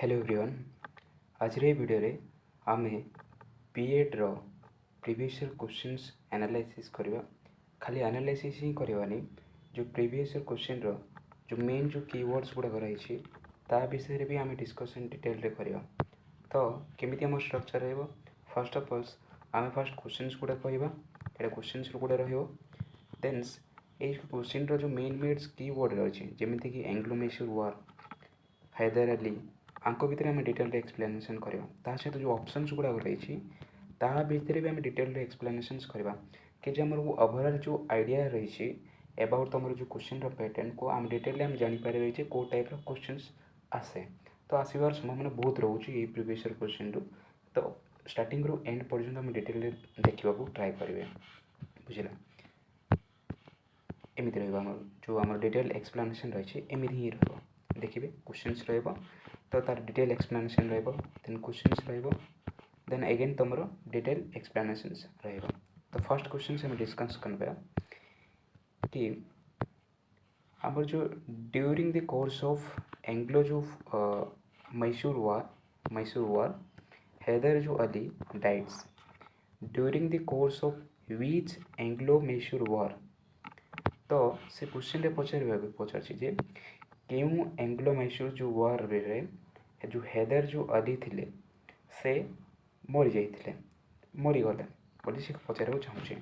Hello everyone. आज रे video रे आमे बीएड रो प्रीवियस ईयर क्वेश्चंस एनालिसिस करबा। खाली एनालिसिस ही करबानी, जो प्रीवियस ईयर क्वेश्चन रो जो मेन जो कीवर्ड्स गुड़ा रही ता विषय रे भी आमे डिस्कशन डिटेल रे करबा। तो केमिति हम स्ट्रक्चर रहबो, फर्स्ट ऑफ ऑल आमे फर्स्ट क्वेश्चंस गुड़ा कहबा, एटा क्वेश्चंस गुड़ा रहबो। देन ए क्वेश्चन रो जो मेन कीवर्ड रही जेमिति कि एंग्लो मैसूर वार, हैदर अली, आंक भितर आम डिटेल एक्सप्लेनेसन करवा। सहित जो ऑप्शंस गुड़ा रही भितर भी आम डिटेल एक्सप्लेनेसन करवा कि जो आम ओवरऑल जो आइडिया रही अबाउट तुम जो क्वेश्चन पैटर्न को आम डिटेल आम जापर कौ टाइप क्वेश्चंस आसे। तो आसबार संभावना बहुत रोचे ये प्रीवियस ईयर क्वेश्चन रु। तो स्टार्टिंग रु एंड पर्यंत आम डिटेल देखा ट्राए करेंगे, बुझला। एमती रहा जो आम डिटेल एक्सप्लेनेसन रही एमती ही रहा। देखिए क्वेश्चंस रहा तो तार डिटेल एक्सप्लेनेसन रहा, देन क्वेश्चंस रहा, देन अगेन तुम डिटेल एक्सप्लेनेसन रहा। तो फर्स्ट क्वेश्चन से डिस्कस करवा कि आम जो during the course of Anglo जो मैसूर वार हैदर जो Ali died during the course of which Anglo Mysore war. तो से क्वेश्चन पचार जे क्यों एंग्लो मैसूर जो वार रे जो हैदर जो अली थे से मरी जाते मरीगले बोली से पचार चाहूँचे।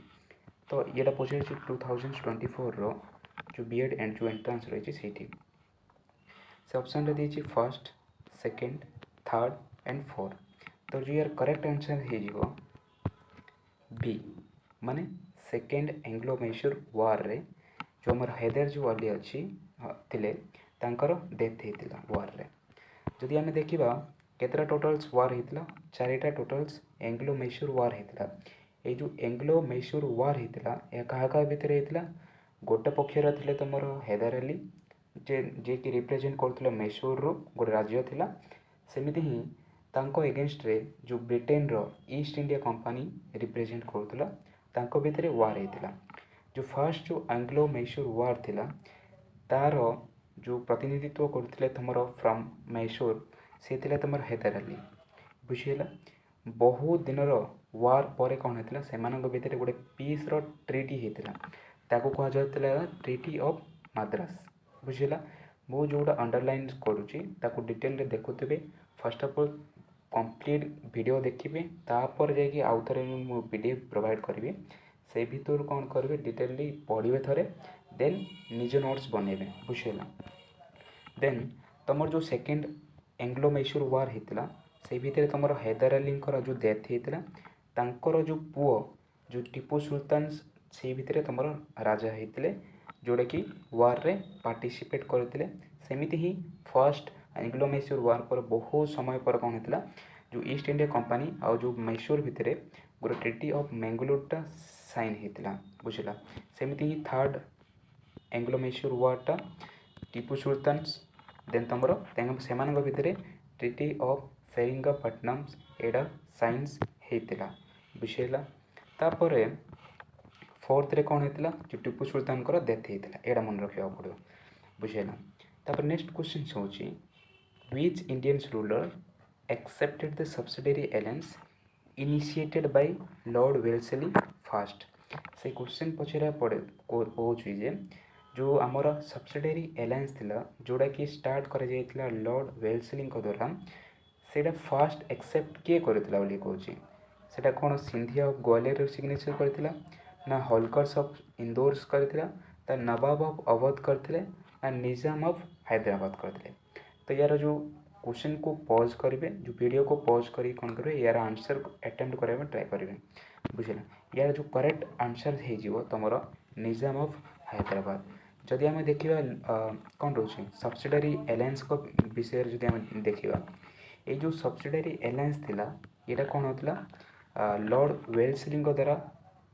तो ये पचार 2024 रो जो बीएड एंड जो एंट्रांस रही से option the first, second, third and fourth. तो जो यार करेक्ट आंसर हो बी, माने सेकेंड एंग्लो मैसूर वार रे जो आम हैदर जो अली अच्छी तांकर डेथ होता वार रे। जदि आम देखा केतटा टोटल्स वार होता, चारिटा टोटल्स एंग्लो मैसूर वार होता। ये जो एंग्लो मैसूर वार होता यह क्या भितर होता, गोटे पक्षर थे तुम हैदर अली जे कि रिप्रेजेंट कर मैसूर रो गोटे राज्य थिला। सेमिति ही तांको एगेंस्ट रे जो ब्रिटेन रो ईस्ट इंडिया कंपनी रिप्रेजेंट करुला तांको भितर वार होता। जो फर्स्ट जो एंग्लो मैसूर वार थिला तार जो प्रतिनिधित्व करते तुम फ्रॉम मैसूर से तुम हैदर अली, बुझीगला। बहुत दिन वार पर कौन होता से भितर गोटे पीस रो ट्रीटी होता ताको कह जाता ट्रीटी ऑफ मद्रास, बुझीगला। मु जोटा अंडरलाइन करुँची ताको डिटेल देखुवे। First of all complete video देखिए, तापर जाकि आउ थे मु पीडीएफ प्रोवाइड करी से भितर कौन करेंगे डिटेली पढ़े थे, देन निज नोट्स बनइबे, बुझेगा। देन तुम जो सेकेंड एंग्लो मैसूर वार होता से भितर तुम हैदर अली जो डेथ होता तांकर जो पुओ जो टीपू सुल्तान से भितर तुम राजा होते जोड़ा कि वार रे पार्टिसिपेट करते। सेमिति ही फर्स्ट एंग्लो मैसूर वार पर बहुत समय पर कौन होता जो ईस्ट इंडिया कंपनी आ जो मैसूर भितर गोटे ट्रीटी ऑफ मैंगलोरटा साइन होता, बुझला। सेमिति ही third Anglo Mysore वारटा Tipu Sultan, then तुम से भितर treaty of Seringapatam Etah science होता, बुझेगा। तापर फोर्थ रे कौन होता जो टीपू सुल्तान डेथ होता, यहाँ मन रखा पड़ो, बुझेगा। तापर नेक्स्ट क्वेश्चन होची which Indian ruler accepted the subsidiary alliance initiated by Lord Wellesley first. से क्वेश्चन पचरा पड़े कौचे जे जो आमर सब्सिडरी एलायंस थिला जोड़ा कि स्टार्ट कर लॉर्ड वेल्सली द्वारा से फर्स्ट एक्सेप्ट किए करथिला बोली कहूँ। सेटा कौन सिंधिया ऑफ ग्वालियर सिग्नेचर करथिला ना होलकर्स ऑफ इंदौर करथिला नवाब ऑफ अवध करथिले ना निजाम ऑफ हैदराबाद करथिले। तो यार जो क्वेश्चन को पॉज करेंगे, जो वीडियो को पॉज कर कौन करेंगे यार आंसर अटेम्प्ट करने ट्राए करेंगे, बुझेगा। यार जो करेक्ट आंसर हो तुम निजाम ऑफ हैदराबाद। जदि आम देखा कौन रोचे सब्सिडरी एलायंस को विषय जदि आम देखा ये जो सब्सिडरी एलायंस थिला यहाँ कौन होता लॉर्ड वेल्सली द्वारा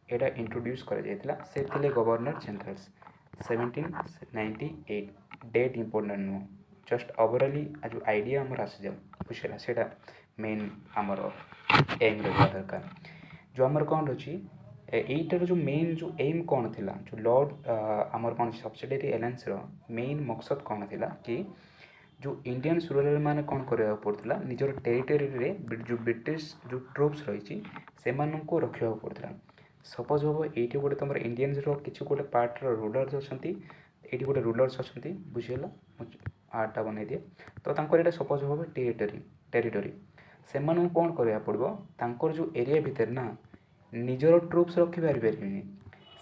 यहाँ इंट्रोड्यूस कर से थिले गवर्नर जनरल्स 1798। डेट इंपोर्टेंट नुह, जस्ट ओवरअली जो आइडिया आमर आसी जाऊ, बुझेगा। से मेन आमर एम रहा दरकार जो आमर कौन अच्छी यहीटार जो मेन जो एम कौन थिला जो लॉर्ड आमर कौन सब्सिडरी एलायंस मेन मकसद कौन थिला कि जो इंडियंस रूलर मैंने कौन करा पड़ता निजर टेरिटोरी रे जो ब्रिटिश जो ट्रुप्स रही से रखा पड़ता सपोज हम ये गोटे तुम इंडियंस किसी गोटे पार्टर रूलर्स अच्छा ये गोटे रूलर्स अच्छा बुझीगला आर्टा बनई दिए तो यहाँ सपोज हम टेरिटोरी से कौन करा पड़ो तर जो एरिया भितर ना निजर ट्रुप्स रखिपारे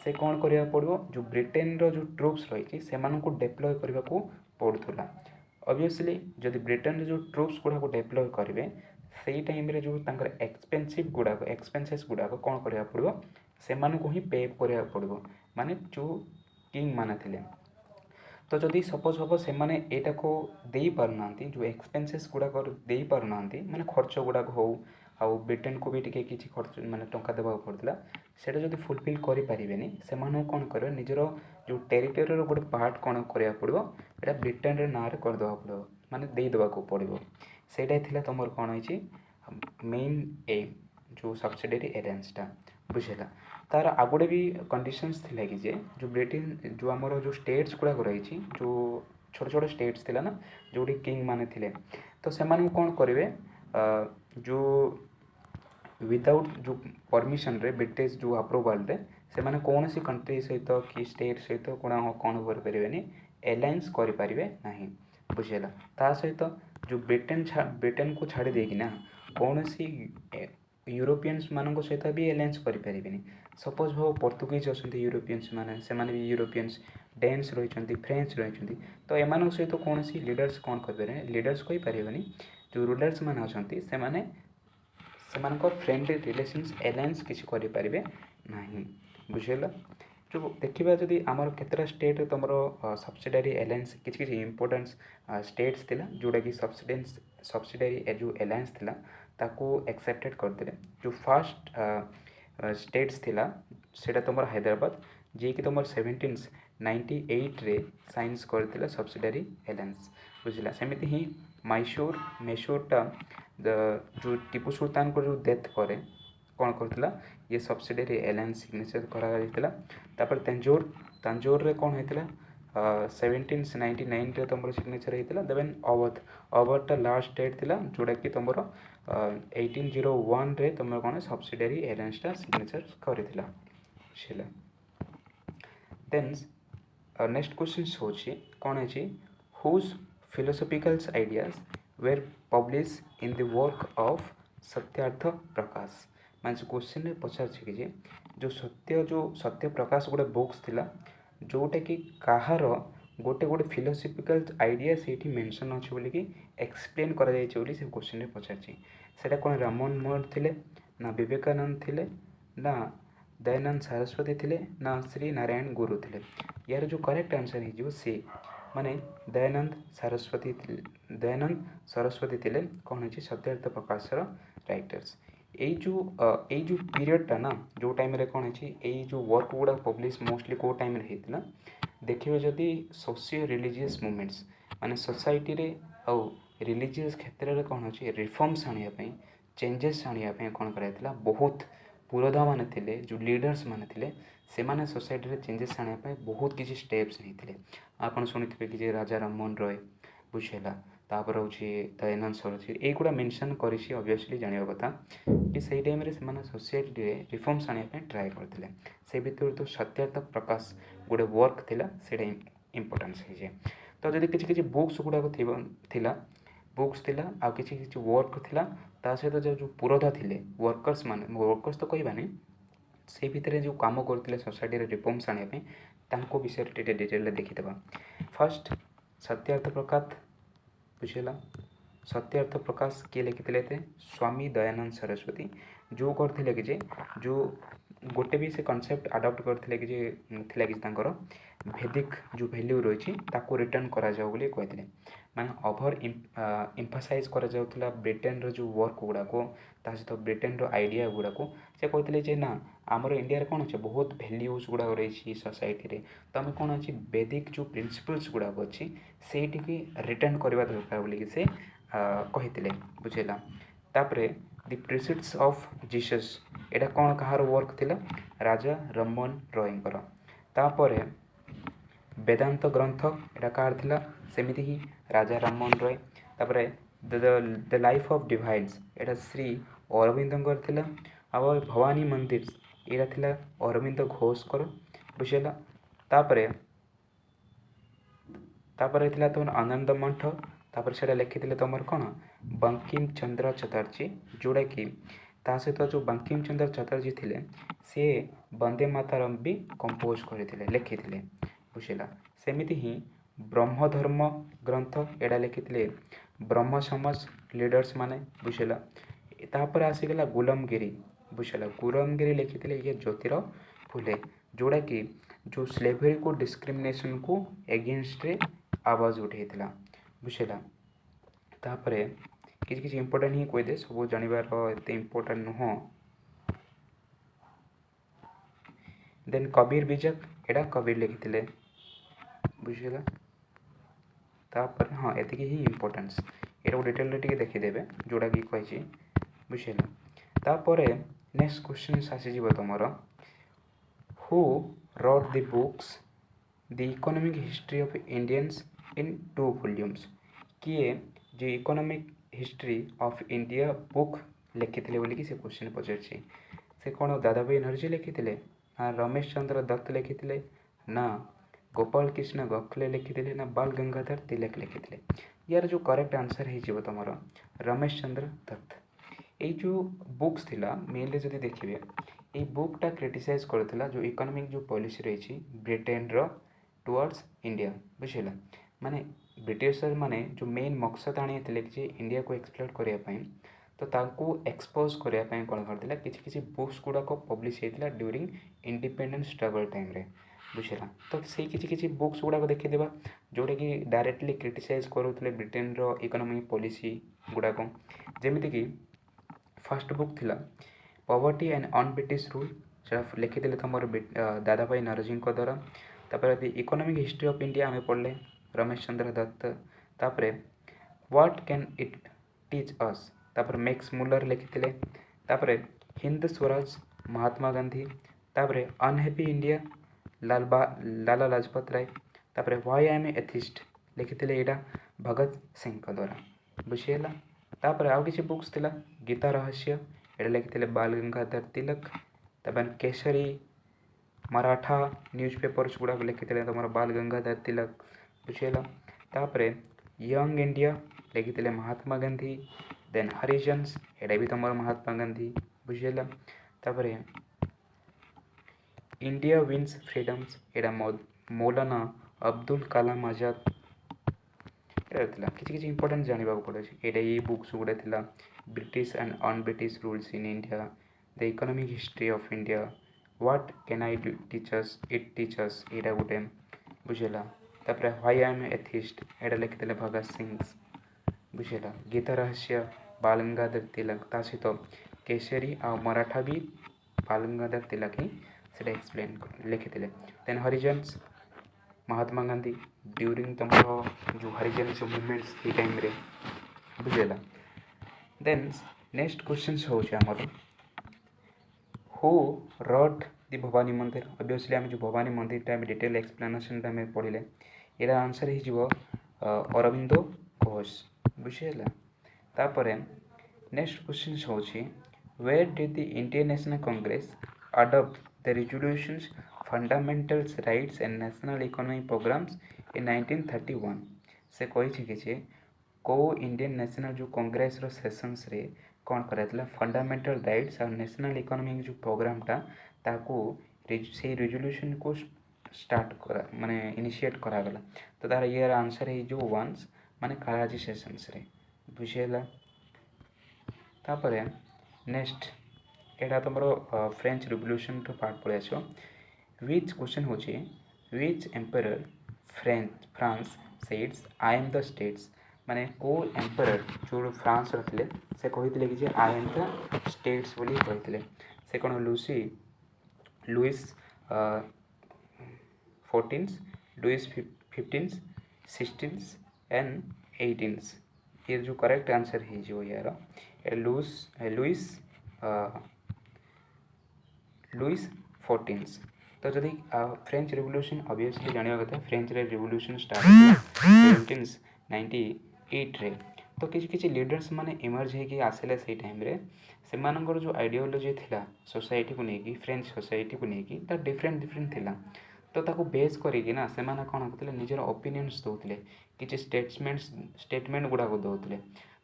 से कौन करा पड़ो जो ब्रिटेन रो जो ट्रुप्स रही से डेप्लय करने को पड़ूला ऑब्वियसली जदि ब्रिटेन जो ट्रुप्स गुड़ाक डेप्लय करेंगे से टाइम जो एक्सपेनसिव गुड़ाक एक्सपेंसेस गुड़ाक कौन करा पड़ो से ही पे करा पड़ो माने जो किंग माने थिले तो जदि सपोज हम से यहाँ को दे पारना जो एक्सपेंसेस गुड़ाक दे पारना माने खर्च गुड़ाक हो आउ ब्रिटेन को भी टिके किसी खर्च माने टंका देवा पड़ता से जब फुलफिल करें से कौन कर निजर जो टेरिटोरी गोटे पार्ट कौन करा पड़ो यहाँ ब्रिटेन ना करदे पड़ो माने देदेवा पड़ो से तुम कौन हो मेन एम जो सब्सिडरी एलायंसटा बुझेगा तार आगुड़े भी कंडीशंस थिला कि जे जो ब्रिटेन जो आमर जो स्टेट्स गुड़ाक रही जो छोट छोट स्टेट्स थिला ना जोटी किंग माने थिले तो से कौन करेंगे जो विदाउट जो परमिशन रे ब्रिटिश जो अप्रूवाल रे से माने कौन सी कंट्री सहित कि स्टेट सहित कौन करें एलायंस करें ना बुझेगा ता सहित जो ब्रिटेन को छाड़ी देना कौन सी यूरोपियंस मान सहित भी एलायंस करें सपोज भाव पोर्तुगीज अच्छा यूरोपियंस माने से माने भी यूरोपियंस डेन्स रही फ्रेंच रही तो एम सहित कौन सी लीडर्स कौन करें लीडर्स कहींपारे जो रूलर्स मैंने अच्छा से फ्रेंडली रिलेशंस एलायंस किसी करें ना बुझेगा जो देखा जदि आमर केतटा स्टेट तुम सब्सिडरी एलायंस किसी इंपोर्टेंस स्टेट्स थिला जोटा कि सब्सिडरी जो एलायंस थिला ताको एक्सेप्टेड करते जो फर्स्ट स्टेट्स थिला सेटा तुम हैदराबाद जी कि तुम 1798 रे साइंस करथिला सब्सिडरी एलायंस बुझला सेमिति ही मैसूरटा जो टीपू सुल्तान को जो डेथ करे कौन करथिला ये सब्सिडरी एलायंस सिग्नेचर करापर तंजोर रे कौन होता 1799 रे तुम सिग्नेचर होता देन अवधटा लास्ट डेट थिला जोटा कि तुम 1801 रे तुम कौन सब्सिडरी एलायंसटा सिग्नेचर करथिला बुझला देन नेक्स्ट क्वेश्चन होची कौन है whose philosophical ideas were publish in the work of Satyarth Prakash माने क्वेश्चन में पचार कि जो सत्य प्रकाश गोटे बुक्स थिला जोटा कि कहार गोटे गोटे फिलोसफिकल आइडिया से मेंशन अच्छे बोलिकी एक्सप्लेन कर से क्वेश्चन में पचार कौन राममोहन महर थे ना विवेकानंद थे ना दयानंद सरस्वती थे ना श्री नारायण गुरु थे यार जो करेक्ट आंसर हो सी माने दयानंद सरस्वती थे कौन है सत्यार्थ प्रकाशर राइटर्स यही जो पीरियडटा ना जो टाइम रे कौन है जो वर्क गुड़ा पब्लिश मोस्टली कौ टाइम होता देखिए जदि सोशियो रिलीजियस मूवमेंट्स माने सोसाइटी रे आउ रिलीजियस क्षेत्र में कौन अच्छे रिफॉर्म्स आने चेंजेस आने कौन कराइला बहुत पुरोधा माने थिले जो लीडर्स माने थिले से माने सोसाइटी रे चेंजेस आने बहुत किसी स्टेप्स नहीं आपन शुणिथे कि राजा राममोहन रॉय बुझेगा तापर हूँ दयानंद सरस्वती युवा मेनसन कर ऑब्वियसली जाना कथा कि सही टाइम से सोसाइटी रे रिफॉर्म्स आने ट्राए करते से भितर तो सत्यार्थ प्रकाश गोटे वर्क थिला सेटा इंपोर्टेंस है तो जब किसी किसी बुक्स गुड़ाक थिला बुक्स थिला आ किसी किसी वर्क थिला ता सहित जो पुरोधा थिले वर्कर्स तो कहबानी से भितर जो काम करते सोसाइटी रे रिफॉर्म्स आने तांको विषय डिटेल देखीदे फर्स्ट सत्यार्थ प्रकाश बुझेगा सत्यार्थ प्रकाश किए लिखी थे स्वामी दयानंद सरस्वती जो करते कि जो गोटे भी से कॉन्सेप्ट अडॉप्ट करते कि वैदिक जो वैल्यू रही रिटर्न करा जाओ बोली कहते माने ओवर एम्फासाइज करा जाउथला ब्रिटेन रो जो वर्क गुड़ाक सहित ब्रिटेन रो आइडिया गुड़ाक से कहते ना आमर इंडिया कौन अच्छे बहुत वैल्यूज गुड़ाक रही सोसाइटी रे तो आम कौन अच्छी वैदिक जो प्रिंसिपल्स गुड़ाक अच्छी से रिटर्न करवा दरकार बोलिकी से कहते बुझेगा तापरे दि प्रिसिड्स ऑफ जीसस एटा कौन कहार वर्क थिला राजा राममोहन रॉयंकर तापरे वेदांत ग्रंथ एटा कार थिला सेमिति ही राजा राममोहन रॉय तापर द लाइफ ऑफ डिवाइन्स एटा श्री अरविंद थिला आ भवानी मंदिर यहाँ थिला अरविंद घोष कर बुझेगा तापर तापर थिला तुम आनंद मठ तापर से लिखी तुम कौन बंकिम चंद्र चटर्जी जोड़ा कि ता सहित जो बंकिम चंद्र चटर्जी थे सी वंदे मातरम भी कंपोज करते लिखी बुझेगा सेमिति ही ब्रह्मधर्म ग्रंथ एडा लिखी ब्रह्म समाज लीडर्स माने बुझेगा तापर आसीगला गुलामगिरी बुझेगा गुलामगिरी लिखी ये ज्योतिर फुले जोड़ा कि जो स्लेवरी को डिस्क्रिमिनेशन को एगेंस्ट रे आवाज उठेला बुझेगा तापर किसी इंपोर्टेंट ही कहीदे सब जानवर एत इंपोर्टेंट नुह देन कबीर बीजक एटा कबीर लिखी बुझेगा तापर हाँ एति ही इम्पोर्टेंस ये डिटेल टे देखीदे जोड़ा कि कही बुझेगा तापर नेक्स्ट क्वेश्चन आसीज तुमर who wrote the books the economic history of Indians in 2 volumes किए जो economic history of India book लिखी बोलिकी से क्वेश्चन पचार से कौन दादा भाई एनर्जी लिखी ना रमेश चंद्र दत्त लिखी ना गोपाल कृष्ण गोखले लिखी ना बाल गंगाधर तिलक लिखी यार जो करेक्ट आंसर हो तुम रमेश चंद्र दत्त ये जो बुक्स थिला मेनली जब देखिए ये बुकटा क्रिटिसाइज करथिला जो इकोनॉमिक जो पॉलिसी रही ब्रिटेन रो टुवर्ड्स इंडिया बुझेगा माने ब्रिटिशर माने जो मेन मकसद आनी कि इंडिया को एक्सप्लोर करने तो ताकू एक्सपोज करने कौन करथिला किसी बुक्स गुड़ाक पब्लिश होता ड्यूरिंग इंडिपेंडेंस स्ट्रगल टाइम रे बुझेगा तो से किसी बुक्स गुड़ाक देखीदेवा जोटा कि डायरेक्टली क्रिटिसाइज करुले ब्रिटेन रो इकोनॉमिक पॉलिसी गुड़ाक जमीती कि फर्स्ट बुक थिला poverty and un British rule से लिखी तुम दादा भाई नरजी द्वारा तापर इकोनॉमिक हिस्ट्री ऑफ इंडिया आम पढ़ले रमेश चंद्र दत्त तापर what can it teach us तापर मैक्स मुलर लिखी तापर हिंद स्वराज महात्मा गांधी तापर अनहैप्पी इंडिया लाला लाजपत राय तापर व्हाई आई एम एथिस्ट लिखी यहाँ भगत सिंह द्वारा बुझीगला तापर आउ किसी बुक्स थिला गीता रहस्य एटा लिखी बाल गंगाधर तिलक तापर केसरी मराठा न्यूज पेपर्स गुड़ा लिखी तुम बाल गंगाधर तिलक बुझेगा तापर यंग इंडिया लिखी महात्मा गांधी देन हरिजन्स एटा भी तुम महात्मा गांधी बुझेगा तापर इंडिया विन्स फ्रीडम्स एटा मौलाना अब्दुल कलाम आजाद किसी इंपोर्टेंट जानवा पड़े ये बुक्स गुड़ा थी British and un British rules in India the economic history of India what can I teachers it teachers यहाँ गोटे बुझेगा तापर व्हाई आई एम एथिस्ट एटा लिखी भगत सिंह बुझेगा गीता रहस्य बाल गंगाधर तिलक ता सहित केसरी आ मराठा भी बाल गंगाधर तिलक ही से एक्सप्लेन लिखी देन हरिजन्स महात्मा गांधी ड्यूरिंग तुम जो हरिजन्स मूवमेंट्स ये टाइम रे बुझेगा देन नेक्स्ट क्वेश्चन होमर who wrote the Bhavani Mandir obviously आम जो भवानी मंदिर टाइम डिटेल एक्सप्लेनेशन टाइम पढ़ले यहाँ आंसर हो अरविंद घोष बुझेगा तापर नेक्स्ट क्वेश्चन होची where did the Indian National Congress adopt the resolutions fundamentals rights and national economic programs in 1931 से कही कि को इंडियन नेशनल जो कांग्रेस रो सेशंस रे कौन कराइला फंडामेंटल राइट्स और नेशनल इकोनॉमिक जो प्रोग्रामटा ताकू से रेजोल्यूशन को स्टार्ट करा माने इनिशिएट करागला तो तार यार आंसर है जो वंस माने कराची सेशंस रे बुझेला तापर नेक्स्ट एटा तुम फ्रेंच रिवोल्यूशन तो पार्ट पड़े आस विच क्वेश्चन होची which emperor France said I am the states माने को एम्परर जो फ्रांस रे से कहते कि आई एम द स्टेट्स बोली कहते से कौन लुइस 14 लुइस 15 16 एंड 18 ये जो करेक्ट आंसर हो यार लुइस 14 तो जदि फ्रेंच रिवोल्यूशन ऑब्वियसली जाना कथा फ्रेंच रिवोल्यूशन स्टार्ट 17 1998 रे तो किसी लीडर्स माने इमर्ज होगी आसिले से टाइम रे सेमानकर जो आइडियोलोजी थिला सोसाइटी को लेकिन फ्रेंच सोसाइटी को लेकिन डिफरेंट डिफरेंट थिला तो ताको बेस करिकी ना सेमाने कौन करते निजर ओपिनियंस दौले किसी स्टेटमेंट गुड़ाक दौले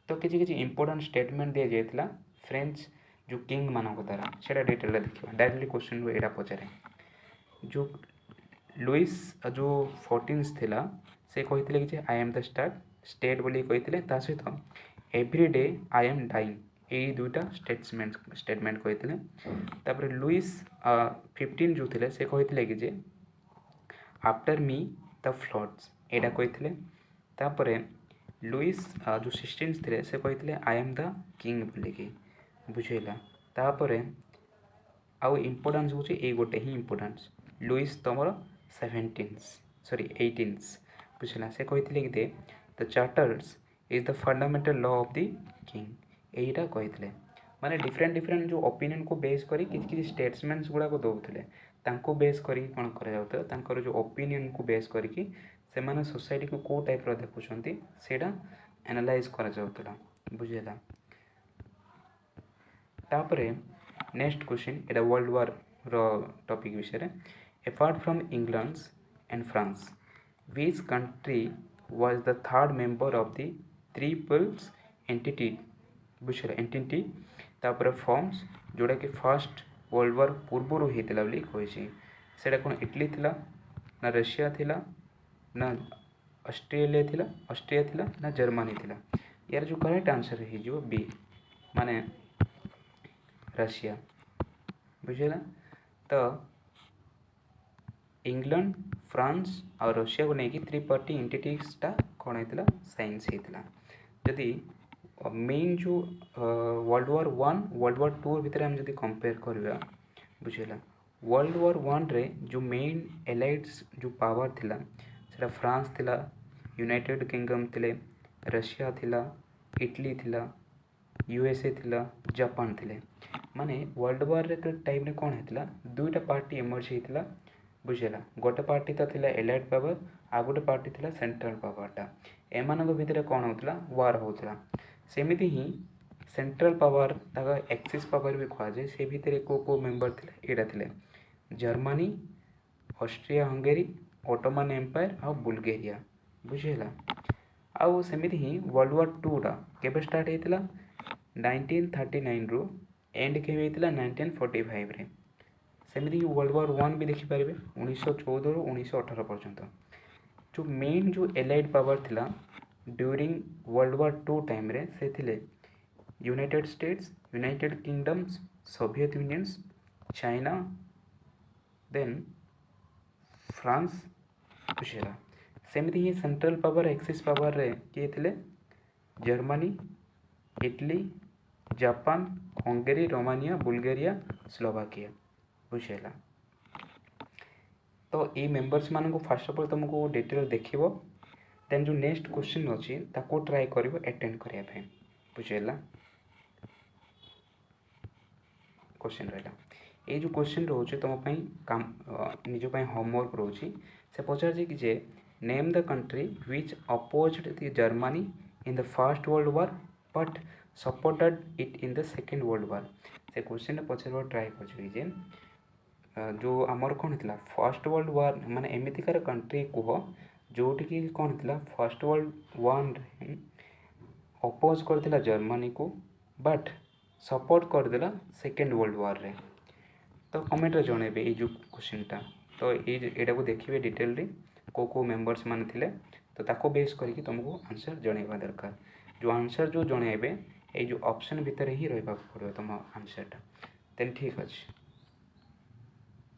तो किसी इंपोर्टेंट स्टेटमेंट दि जाता फ्रेंच जो किंग मान द्वारा से डिटेल देखा डायरेक्टली क्वेश्चन रू यहाँ पचारे जो लुइस जो 14 थिला से कहते कि आई एम द स्टेट बोली कहते सहित every day I am dying यही दुईटा स्टेटमेंट कहते लुइस 15 जो थे से कहते कि आफ्टर मी द फ्लड्स एटा कहते लुइस जो 16 थे से कहते आई एम द किंग बोलिकी बुझेगा तापर आउ इम्पोर्टान्स हूँ ये गोटे ही इम्पोर्टान्स लुइस तुम 18 बुझला से कहते कि the charters is the fundamental law of the king यहीटा कहते माने डिफरेंट डिफरेंट जो ओपिनियन को बेस करी किसी स्टेटमेंट्स गुड़ाक दौले तांको बेस करी कौन कर जो ओपिनियन को बेस करी से माने सोसाइटी को कौ टाइप देखुं सेटा एनालाइज करा बुझेगा तापरे नेक्स्ट क्वेश्चन एटा वर्ल्ड वार रो टॉपिक विषय apart from England and France which country was the third member of the triples entity बुझे एंटिटी तापर फॉर्म्स जोड़ा कि फर्स्ट वर्ल्ड वार पूर्वर होता बोली कही कौन इटली थिला ना रशिया थिला ना ऑस्ट्रिया थिला ना जर्मनी थिला यार जो करेक्ट आंसर हो बी माने रशिया बुझेगा तो इंग्लैंड फ्रांस और रशिया को लेकिन त्रिपार्टी एंटिटीटा कौन होता साइंस होता जदि मेन जो वर्ल्ड वार 1 वर्ल्ड वार 2 भितर हम जब कंपेयर करवा बुझेगा वर्ल्ड वार 1 रे जो मेन एलाइड्स जो पावर थिला सेटा फ्रांस थिला यूनाइटेड किंगडम थिले रशिया थिला इटली थिला यूएसए थिला जापान थिले माने वर्ल्ड वार टाइम रे कौन होता दुईटा पार्टी इमर्ज होता बुझेगा गोटे पार्टी तो थिला एलाइड पावर आ गोटे पार्टी थिला सेंट्रल पावरटा एमान भितर कौन होता वार होता सेमिति ही सेंट्रल पावर ताका एक्सिस पावर भी कहुए से भितर को मेंबर थिले एटा थिले Germany Austria Hungary Ottoman Empire आ बुल्गेरिया बुझेगा आउ सेमिति ही वर्ल्ड वार 2टा केबे स्टार्ट होता 1939 रु एंड के 1945 रे सेमिति वर्ल्ड वार 1 भी देखिपारे 1914 रु 1918 पर्यंत जो मेन जो एलाइड पावर थिला ड्यूरिंग वर्ल्ड वार 2 टाइम रे से थिले United States United Kingdoms Soviet Unions China then France बुझेगा सेमिति ही सेंट्रल पावर एक्सिस पावर रे किए थिले Germany Italy Japan Hungary Romania Bulgaria Slovakia बुझेगा तो ये मेंबर्स मान को फास्ट ऑफ ऑल तुमको डिटेल देखिबो देन जो नेक्स्ट क्वेश्चन अच्छी ताको ट्राई करिवो अटेंड करिया पे बुझेला क्वेश्चन रहला ये जो क्वेश्चन रोचे तुम पई काम निज पई होमवर्क रोची से पचार जे कि जे name the country which opposed the Germany in the first World War but supported it in the second World War से क्वेश्चन पचार ट्राई कर जो आमर कौन होता फर्स्ट वर्ल्ड वार माने एमतीकार कंट्री कह जोटि कौन होता फर्स्ट वर्ल्ड वार अपोज करथिला जर्मनी को बट सपोर्ट करदेला सेकेंड वर्ल्ड वार रे तो कमेंट रे जणेबे ये जो क्वेश्चनटा तो ये को देखिए डिटेल रे को मेंबर्स मान थिले तो ताको बेस करके तुमको आंसर जणेबा दरकार जो आंसर जो जणेबे ये जो ऑप्शन भितर ही रहबा पड़ो तुम आंसरटा देन ठीक अच्छे।